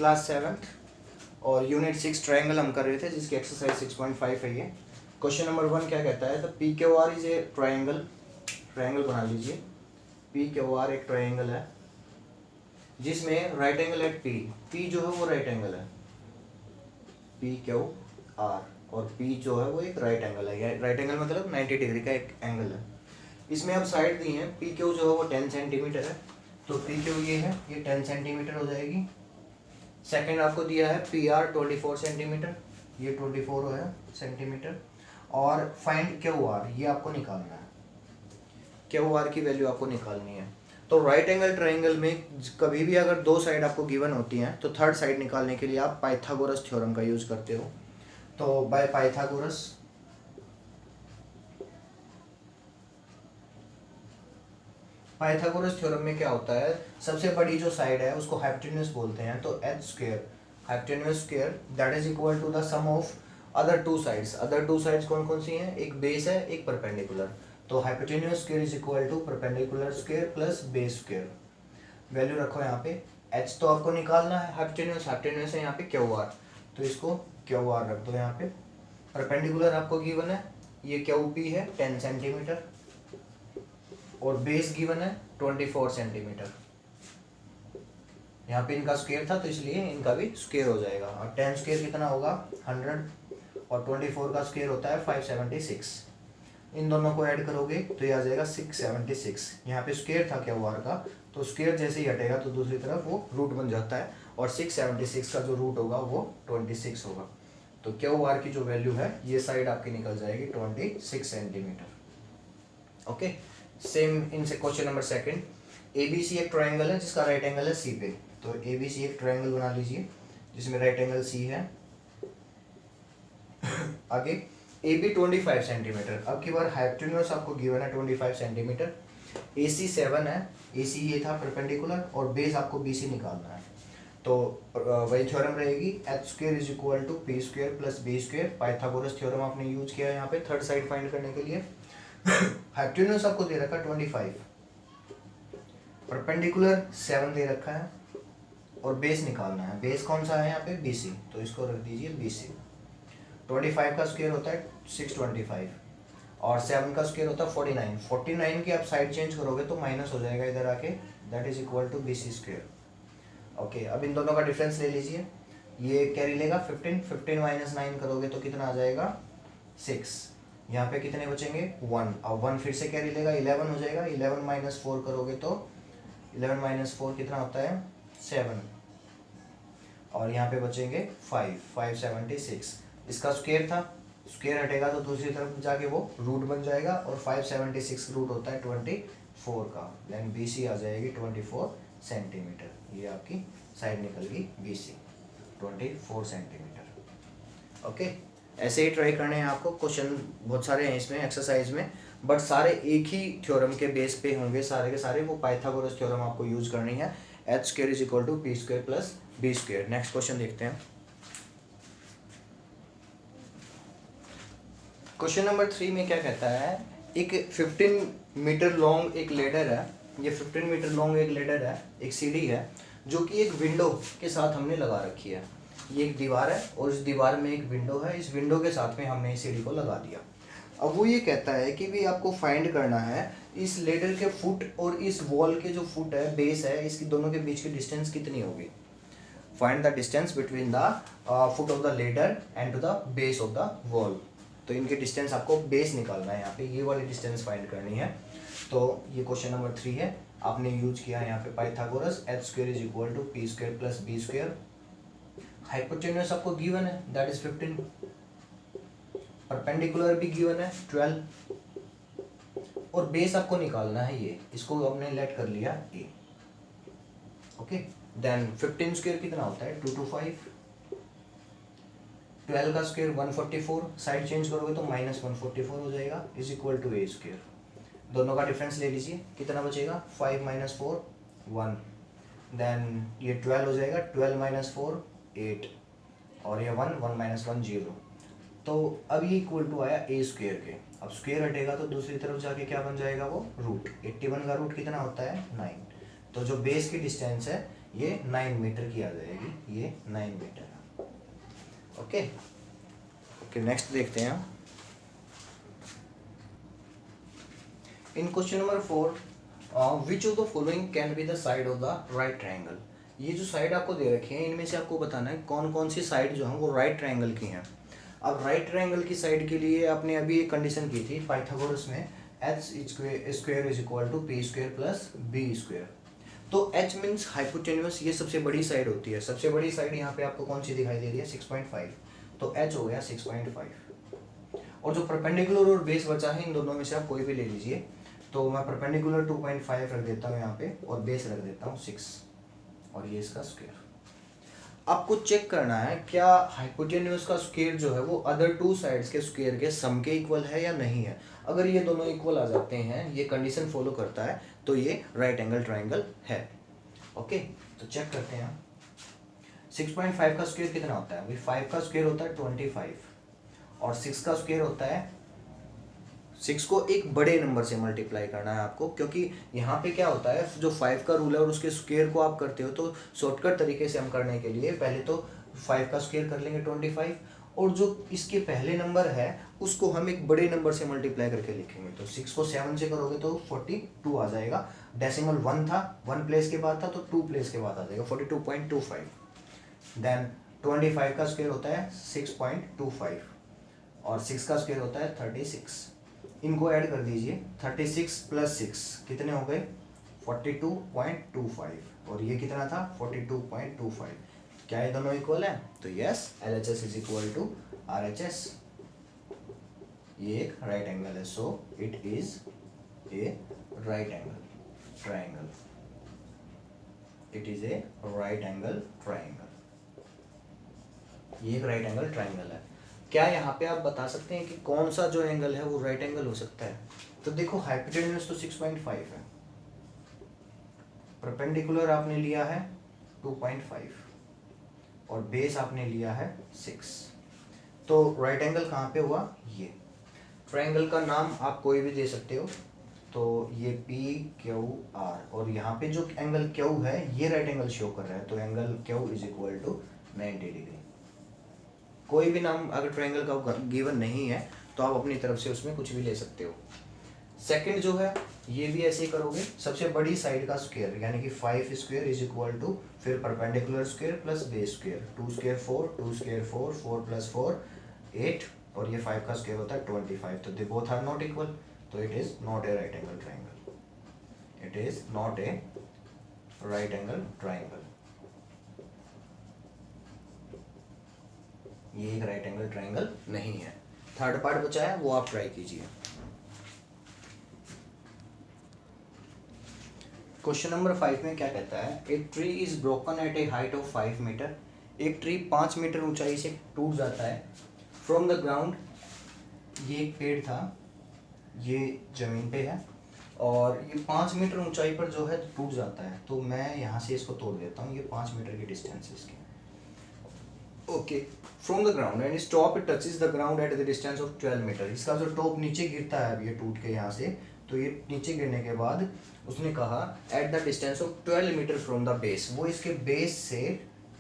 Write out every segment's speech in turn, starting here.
Class 7th और unit 6 triangle हम कर रहे थे, जिसकी एक्सरसाइज 6.5 है ये। क्वेश्चन नंबर 1 क्या कहता है, the P Q R is a triangle. Triangle बना लीजिए। पी क्यू आर एक ट्रायंगल है जिसमें right angle at P, P जो है वो राइट एंगल है, पी क्यू आर, और पी जो है वो एक राइट एंगल है। राइट एंगल मतलब 90 डिग्री का एक एंगल है। इसमें अब साइड दी है, पी क्यू जो है वो 10 सेंटीमीटर है, तो पी क्यू ये है, ये 10 सेंटीमीटर हो जाएगी। सेकंड आपको दिया है पी आर 24 सेंटीमीटर, ये 24 है सेंटीमीटर। और फाइंड क्यू आर, ये आपको निकालना है, क्यू आर की वैल्यू आपको निकालनी है। तो राइट एंगल ट्रायंगल में कभी भी अगर दो साइड आपको गिवन होती हैं तो थर्ड साइड निकालने के लिए आप पाइथागोरस थ्योरम का यूज करते हो। तो बाय पाइथागोरस थ्योरम में क्या होता है, सबसे बड़ी जो साइड है उसको हाइपोटेन्यूज बोलते हैं, तो H square, hypotenuse square that is equal to the sum of other two sides. Other two sides कौन कौन सी हैं, एक बेस है एक परपेंडिकुलर, तो hypotenuse square is equal to perpendicular square plus base square. Value रखो यहाँ पे, एच तो आपको निकालना है, हाइपोटेन्यूज है यहाँ पे क्यू आर, तो इसको क्यू आर रख दो यहाँ पे। परपेंडिकुलर आपको गिवन है, ये क्यू पी है 10 सेंटीमीटर, और बेस गिवन है 24 सेंटीमीटर। यहाँ पे इनका स्क्वायर था तो इसलिए इनका भी स्क्वायर हो जाएगा, और 10 स्क्वायर कितना होगा 100, और 24 का स्क्वायर होता है 576। इन दोनों को ऐड करोगे तो ये आ जाएगा 676। यहाँ पे स्क्वायर था क्या वार का, तो स्क्वायर जैसे ही हटेगा तो दूसरी तरफ वो रूट बन जाता है, और 676 का जो रूट होगा वो 26 होगा। तो क्यू वार की जो वैल्यू है ये साइड आपकी निकल जाएगी 26 सेंटीमीटर। ओके, सेम इनसे क्वेश्चन नंबर 2, एबीसी एक ट्रायंगल है जिसका राइट एंगल है सी पे। तो एबीसी एक ट्रायंगल बना लीजिए जिसमें राइट एंगल सी है। आगे AB 25 सेंटीमीटर, अब की बार हाइपोटेन्यूज आपको गिवन है 25 सेंटीमीटर। AC 7 है, AC ये था परपेंडिकुलर, और बेस आपको BC निकालना है। तो वही थ्योरम रहेगी, H square is equal to P square plus B square. Pythagoras theorem आपने यूज किया है यहाँ पे थर्ड साइड फाइंड करने के लिए। हाइपोटेन्यूज आपको दे रखा 25, परपेंडिकुलर 7 दे रखा है, और बेस निकालना है। बेस कौन सा है यहाँ पे BC, तो इसको रख दीजिए BC। 25 का स्क्वायर होता है 625, और 7 का स्क्वायर होता है 49। 49 की आप साइड चेंज करोगे तो माइनस हो जाएगा इधर आके, that is equal to BC square. Okay, अब इन दोनों का डिफरेंस ले लीजिए, ये कैरी लेगा 15, 15 माइनस 9 करोगे तो कितना आ जाएगा 6। यहाँ पे कितने बचेंगे 1, अब 1 फिर से कैरी लेगा 11 हो जाएगा। 11 माइनस 4 करोगे तो 11 माइनस 4 कितना होता है 7, और यहाँ पे बचेंगे 576। इसका स्क्वायर था, स्क्वायर हटेगा तो दूसरी तरफ जाके वो रूट बन जाएगा, और 576 रूट होता है 24 का, देन BC आ जाएगी 24 सेंटीमीटर। ये आपकी साइड निकल गई BC 24 सेंटीमीटर। ओके, ऐसे ही ट्राई करने हैं आपको। क्वेश्चन बहुत सारे हैं इसमें एक्सरसाइज में, बट सारे एक ही थ्योरम के बेस पे होंगे सारे के सारे। वो पाइथागोरस थ्योरम आपको यूज करनी है, H square is equal to P square plus B square. Next question देखते हैं। क्वेश्चन नंबर 3 में क्या कहता है, एक 15 मीटर लॉन्ग एक लेडर है, ये 15 मीटर लॉन्ग एक लेडर है, एक सीढ़ी है जो कि एक विंडो के साथ हमने लगा रखी है। ये एक दीवार है और इस दीवार में एक विंडो है, इस विंडो के साथ में हमने इस सीढ़ी को लगा दिया। अब वो ये कहता है कि भी आपको फाइंड करना है इस लेडर के फुट और इस वॉल के जो फुट है बेस है, इसकी दोनों के बीच की डिस्टेंस कितनी होगी। Find the distance between the foot of the ladder and to the base of the wall. तो इनके डिस्टेंस आपको बेस निकालना है, यहाँ पे ये वाली डिस्टेंस फाइंड करनी है। तो ये क्वेश्चन नंबर 3 है, आपने यूज किया है यहाँ पे Pythagoras, H square is equal to P square plus B square. Hypotenuse आपको गिवन है दैट इज 15, परपेंडिकुलर भी गिवन है 12, और बेस आपको निकालना है ये, इसको हमने लेट कर लिया ए। ओके, देन 15 स्क्वायर कितना होता है 225, 12 का स्क्वायर 144, साइड चेंज करोगे तो माइनस 144 हो जाएगा, is equal to A square. दोनों का डिफरेंस ले लीजिए, कितना बचेगा 5 माइनस 4 1, देन ये 12 हो जाएगा, 12 माइनस 4 8, और ये 1 1 माइनस 1 0। तो अब ये इक्वल टू आया ए स्क्वायर के। अब स्क्वायर हटेगा तो दूसरी तरफ जाके क्या बन जाएगा वो रूट। 81 का रूट कितना होता है 9। तो जो बेस की डिस्टेंस है ये 9 मीटर की आ जाएगी, ये 9 मीटर है। ओके ओके, नेक्स्ट देखते हैं हम। In question number 4, which of the following can be the side of the right triangle. ये जो साइड आपको दे रखे हैं इनमें से आपको बताना है कौन कौन सी साइड जो है वो राइट ट्रायंगल की हैं। अब राइट ट्रायंगल की साइड के लिए आपने अभी एक कंडीशन की थी पाइथागोरस में, H square is equal to P square plus B square. तो एच मीन्स हाइपोटेन्यूस, ये सबसे बड़ी साइड होती है। सबसे बड़ी साइड यहाँ पे आपको कौन सी दिखाई दे रही है, 6.5, तो एच हो गया 6.5। और जो परपेंडिकुलर और बेस बचा है इन दोनों में से आप कोई भी ले लीजिए। तो मैं परपेंडिकुलर 2.5 रख देता हूँ यहाँ पे और बेस रख देता हूँ 6, और ये इसका स्क्वायर। आपको चेक करना है क्या हाइपोटेन्यूस का स्क्वायर जो है वो अदर टू साइड्स के स्क्वायर के सम के इक्वल है या नहीं है। अगर ये दोनों इक्वल आ जाते हैं, ये कंडीशन फॉलो करता है, तो ये राइट एंगल ट्राइंगल है। ओके, तो चेक करते हैं। 6.5 का स्क्वायर कितना होता है भाई, 5 का स्क्वायर होता है 25, और 6 का स्क्वायर होता है 6 को एक बड़े नंबर से मल्टीप्लाई करना है आपको, क्योंकि यहाँ पे क्या होता है, जो 5 का रूल है और उसके स्क्वायर को आप करते हो, तो शॉर्टकट तरीके से हम करने के लिए पहले तो 5 का स्क्वायर कर लेंगे 25, और जो इसके पहले नंबर है उसको हम एक बड़े नंबर से मल्टीप्लाई करके लिखेंगे। तो 6 को 7 से करोगे तो 42 आ जाएगा। डेसिमल 1 था, 1 प्लेस के बाद था, तो 2 प्लेस के बाद आ जाएगा 42.25। देन 25 का स्क्वायर होता है 6.25, और 6 का स्क्वायर होता है 36। इनको ऐड कर दीजिए, 36 प्लस 6 कितने हो गए 42.25, और ये कितना था 42.25। क्या ये दोनों इक्वल है, तो yes LHS is equal to RHS। ये एक राइट एंगल है, so it is a right angle triangle. It is a right angle triangle. ये एक राइट एंगल ट्राइंगल है। क्या यहाँ पे आप बता सकते हैं कि कौन सा जो एंगल है वो राइट एंगल हो सकता है। तो देखो हाइपोटेन्यूस तो 6.5 है, परपेंडिकुलर आपने लिया है 2.5, और बेस आपने लिया है 6, तो राइट एंगल कहाँ पे हुआ, ये। ट्रायंगल का नाम आप कोई भी दे सकते हो, तो ये PQR, और यहाँ पे जो एंगल Q है ये राइट एंगल शो कर रहा है, तो angle Q is equal to 90 degree. कोई भी नाम अगर ट्रायंगल का गिवन नहीं है तो आप अपनी तरफ से उसमें कुछ भी ले सकते हो। सेकंड जो है ये भी ऐसे ही करोगे, सबसे बड़ी साइड का स्क्वायर यानी कि 5 स्क्वायर इज इक्वल टू फिर perpendicular square plus base square, 2 square 4, 2 square 4, 4 plus 4 8, और ये 5 का स्क्वायर होता है 25। तो they both are not equal, तो it is not a right angle triangle. It is not a right angle triangle. ये एक राइट एंगल ट्रायंगल नहीं है। थर्ड पार्ट बचा है वो आप ट्राई कीजिए। क्वेश्चन नंबर 5 में क्या कहता है, a tree is broken at a height of 5 metre. एक ट्री 5 मीटर ऊंचाई से टूट जाता है फ्रॉम द ग्राउंड। ये एक पेड़ था, ये जमीन पे है, और ये 5 मीटर ऊंचाई पर जो है टूट जाता है। तो मैं यहाँ से इसको तोड़ देता हूँ, ये 5 मीटर की डिस्टेंस है इसकी। Okay, from the ground and is top it touches the ground at the distance of 12 metre. इसका जो टॉप नीचे गिरता है अब ये टूट के यहाँ से, तो ये नीचे गिरने के बाद उसने कहा at the distance of 12 metre from the base, वो इसके बेस से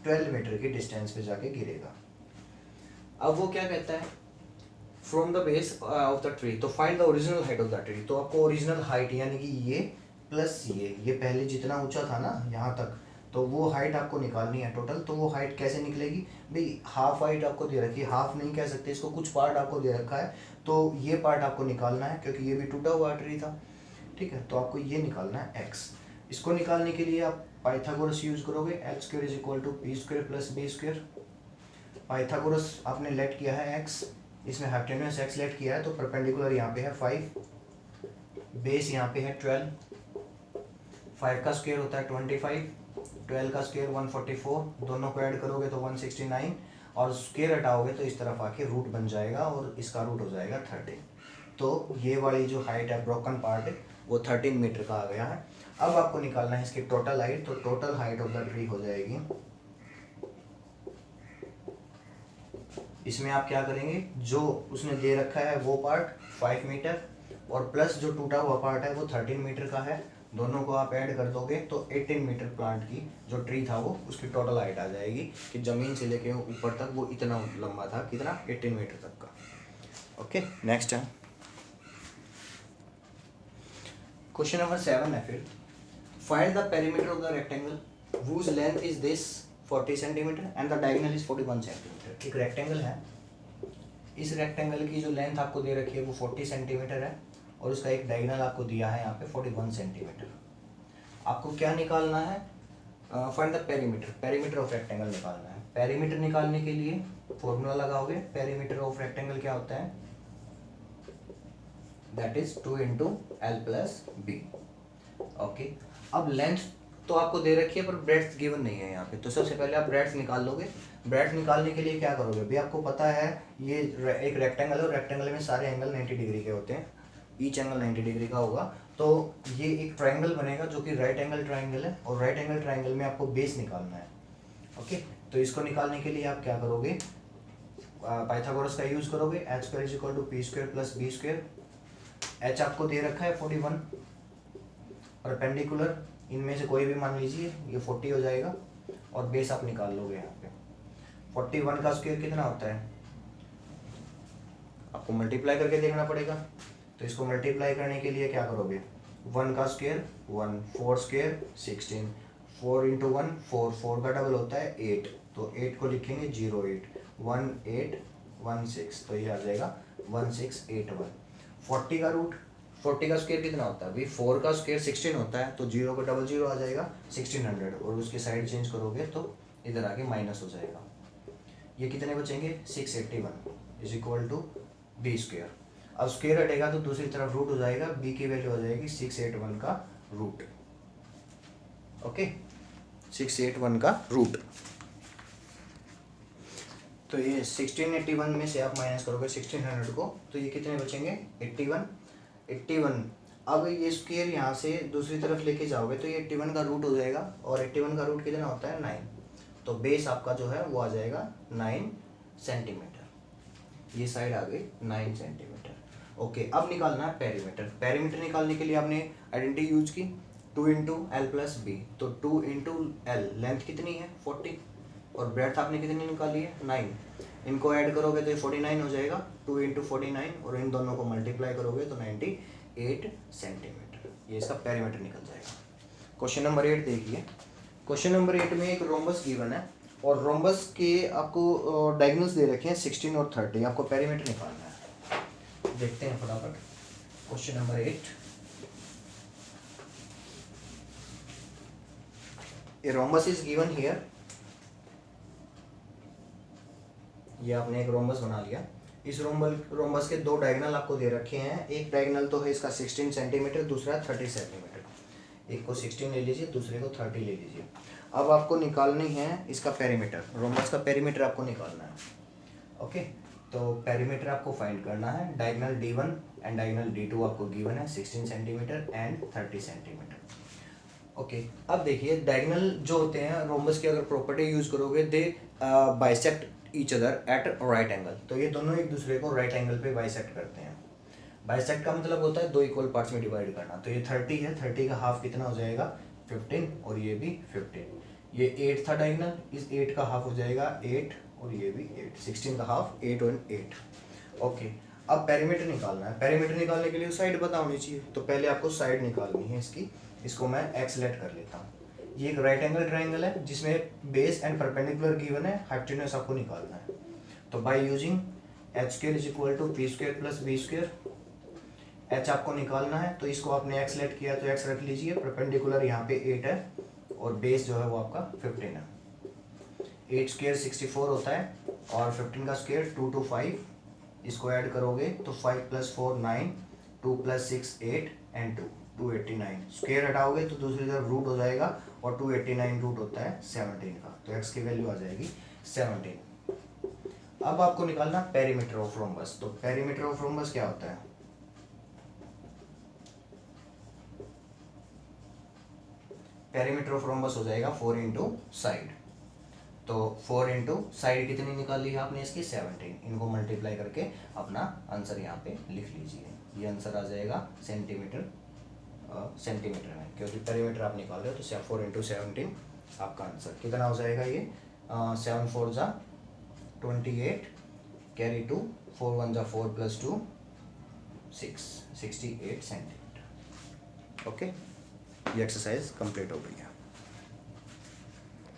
12 मीटर की डिस्टेंस पे जाके गिरेगा। अब वो क्या कहता है, from the base of the tree, तो find the original height of the tree. तो आपको ओरिजिनल हाइट यानी कि ये प्लस ये पहले जितना ऊंचा था ना यहाँ तक, तो वो हाइट आपको निकालनी है टोटल। तो वो हाइट कैसे निकलेगी भाई, हाफ हाइट आपको दे रखी है, हाफ नहीं कह सकते इसको, कुछ पार्ट आपको दे रखा है, तो ये पार्ट आपको निकालना है क्योंकि ये भी टूटा हुआ ट्री था। ठीक है, तो आपको ये निकालना है x। इसको निकालने के लिए आप पाइथागोरस यूज करोगे, h square is equal to P square plus B square. Pythagoras आपने लेट किया है x, इसमें हाइपोटेन्यूस x लेट किया है, तो परपेंडिकुलर यहाँ पे है 5, बेस यहाँ पे है 12, 5 का स्क्वायर होता है 25, 12 का स्क्वायर 144, दोनों को ऐड करोगे तो 169, और स्क्वायर हटाओगे तो इस तरफ आके रूट बन जाएगा और इसका रूट हो जाएगा 13। तो ये वाली जो हाइट है ब्रोकन पार्ट है वो 13 मीटर का आ गया है। अब आपको निकालना है इसकी टोटल हाइट, तो total height of the tree हो जाएगी, इसमें आप क्या करेंगे, जो उसने दे रखा है वो पार्ट 5 मीटर, और प्लस जो टूटा हुआ पार्ट है वो 13 मीटर का है, दोनों को आप ऐड कर दोगे तो 18 मीटर प्लांट की जो ट्री था वो उसकी टोटल हाइट आ जाएगी कि ज़मीन से लेके ऊपर तक वो इतना लंबा था, कितना 18 मीटर तक का। ओके, नेक्स्ट है क्वेश्चन नंबर 7 है फिर, find the perimeter of the rectangle whose length is this 40 centimetre and the diagonal is 41 centimetre. एक रेक्टेंगल है, इस रेक्टेंगल की जो लेंथ आपको दे रखी है वो 40 सेंटीमीटर है और उसका एक डायगोनल आपको दिया है यहाँ पे 41 सेंटीमीटर। आपको क्या निकालना है? Find the perimeter, perimeter of rectangle निकालना है। पेरीमीटर निकालने के लिए फॉर्मूला लगाओगे, पेरीमीटर ऑफ रेक्टेंगल क्या होता है? That is 2 into L plus B. Okay, अब लेंथ तो आपको दे रखी है पर ब्रेड्थ गिवन नहीं है यहाँ पे, तो सबसे पहले आप ब्रेड्थ निकाल लोगे। ब्रेड्थ निकालने के लिए क्या करोगे? भी आपको पता है ये एक रेक्टेंगल है और रेक्टेंगल में सारे एंगल 90 डिग्री के होते हैं, ईच एंगल 90 डिग्री का होगा। तो ये एक ट्राइंगल बनेगा जो कि राइट एंगल ट्राइंगल है और राइट एंगल ट्राइंगल में आपको बेस निकालना है। ओके, तो इसको निकालने के लिए आप क्या करोगे? पाइथागोरस का यूज करोगे, H square is equal to P square plus B square. H आपको दे रखा है 41, परपेंडिकुलर इनमें से कोई भी मान लीजिए, ये 40 हो जाएगा और बेस आप निकाल लोगे यहाँ पे। 41 का स्क्वायर कितना होता है? आपको मल्टीप्लाई करके देखना पड़ेगा, तो इसको मल्टीप्लाई करने के लिए क्या करोगे? 1 का स्क्वायर 1, 4 स्क्वायर 16, 4 इंटू 1 4, 4 का डबल होता है 8, तो 8 को लिखेंगे 08, 1816, तो ये आ जाएगा 1681। 40 का रूट, 40 का स्क्वायर कितना होता है? भाई 4 का स्क्वायर 16 होता है, तो 0 का डबल 0 आ जाएगा 1600 और उसकी साइड चेंज करोगे तो इधर आके माइनस हो जाएगा। ये कितने बचेंगे? 681 is equal to B square. अब स्क्वायर हटेगा तो दूसरी तरफ रूट हो जाएगा, बी की वैल्यू हो जाएगी 681 का रूट। ओके, 681 का रूट। तो ये 1681 में से आप माइनस करोगे 1600 को, तो ये कितने बचेंगे? 81। अब ये स्क्वायर यहाँ से दूसरी तरफ लेके जाओगे तो ये 81 का रूट हो जाएगा और 81 का रूट कितना होता है? 9। तो बेस आपका जो है वो आ जाएगा 9 सेंटीमीटर। ये साइड आ गई 9 सेंटीमीटर। ओके, अब निकालना है पेरीमीटर। पेरीमीटर निकालने के लिए आपने आइडेंटिटी यूज की 2 इंटू एल प्लस बी, तो 2 इंटू एल, लेंथ कितनी है? 40 और ब्रेड्थ आपने कितनी निकाली है? 9। इनको ऐड करोगे तो ये 49 हो जाएगा, 2 इंटू 49, और इन दोनों को मल्टीप्लाई करोगे तो 98 सेंटीमीटर। ये इसका पेरीमीटर निकल जाएगा। क्वेश्चन नंबर 8 देखिए। क्वेश्चन नंबर 8 में एक रोम्बस गिवन है और रोम्बस के आपको डायगोनल्स दे रखे हैं 16 और 30। आपको पेरीमीटर निकालना है, देखते हैं फटाफट। Question number 8, a rhombus is given here. ये आपने एक रोम्बस बना लिया। इस रोम्बस के दो डायगोनल आपको दे रखे हैं। एक डायगोनल तो है इसका 16 सेंटीमीटर, दूसरा 30 सेंटीमीटर। एक को 16 ले लीजिए, दूसरे को 30 ले लीजिए। अब आपको निकालनी है इसका पेरीमीटर, रोम्बस का पेरीमीटर आपको निकालना है। ओके, तो पेरीमीटर आपको फाइंड करना है। Diagonal D1 and diagonal D2 आपको गिवन है 16 सेंटीमीटर एंड 30 सेंटीमीटर। ओके, अब देखिए डायगोनल जो होते हैं रोम्बस की अगर प्रॉपर्टी यूज करोगे, they bisect each other at right angle. तो ये दोनों एक दूसरे को राइट एंगल पे बाइसेक्ट करते हैं। बाइसेक्ट का मतलब होता है दो इक्वल पार्ट्स में डिवाइड करना। तो ये 30 है, 30 का हाफ कितना हो जाएगा? 15, और ये भी 15। ये 8 था डायगोनल, इस 8 का हाफ हो जाएगा 8, और ये भी 8। 16 का हाफ 8 और 8। ओके, अब पेरीमीटर निकालना है। पेरीमीटर निकालने के लिए साइड पता होनी चाहिए, तो पहले आपको साइड निकालनी है इसकी। इसको मैं एक्स लेट कर लेता हूँ। ये एक राइट एंगल ट्राइंगल है जिसमें बेस एंड परपेंडिकुलर गिवन है, हाइपोटेन्यूज आपको निकालना है। तो by using H square is equal to P square plus B square. H आपको निकालना है तो इसको आपने एक्स लेट किया तो एक्स रख लीजिए। परपेंडिकुलर यहाँ पे 8 है और बेस जो है वो आपका 15 है। 8 स्क्वायर 64 होता है और 15 का स्क्वायर 2 to 5। इसको ऐड करोगे तो 5 + 4 9, 2 + 6 8 एंड 2 289। स्क्वायर हटाओगे तो दूसरी तरफ रूट हो जाएगा और 289 रूट होता है 17 का, तो x की वैल्यू आ जाएगी 17। अब आपको निकालना पेरीमीटर ऑफ रोम्बस। तो पेरीमीटर ऑफ रोम्बस क्या होता है? पेरीमीटर ऑफ रोम्बस हो जाएगा 4 इंटू साइड। तो 4 इंटू साइड कितनी निकाल ली है आपने इसकी? 17। इनको मल्टीप्लाई करके अपना आंसर यहाँ पे लिख लीजिए। ये आंसर आ जाएगा सेंटीमीटर सेंटीमीटर में, क्योंकि पेरीमीटर आप निकाल रहे हो। तो 4 इंटू 17 आपका आंसर कितना हो जाएगा ये 7 4 जा 28 कैरी 2 4 1 जा 4 प्लस 2 6 68 सेंटीमीटर। ओके, ये एक्सरसाइज कंप्लीट हो गई है।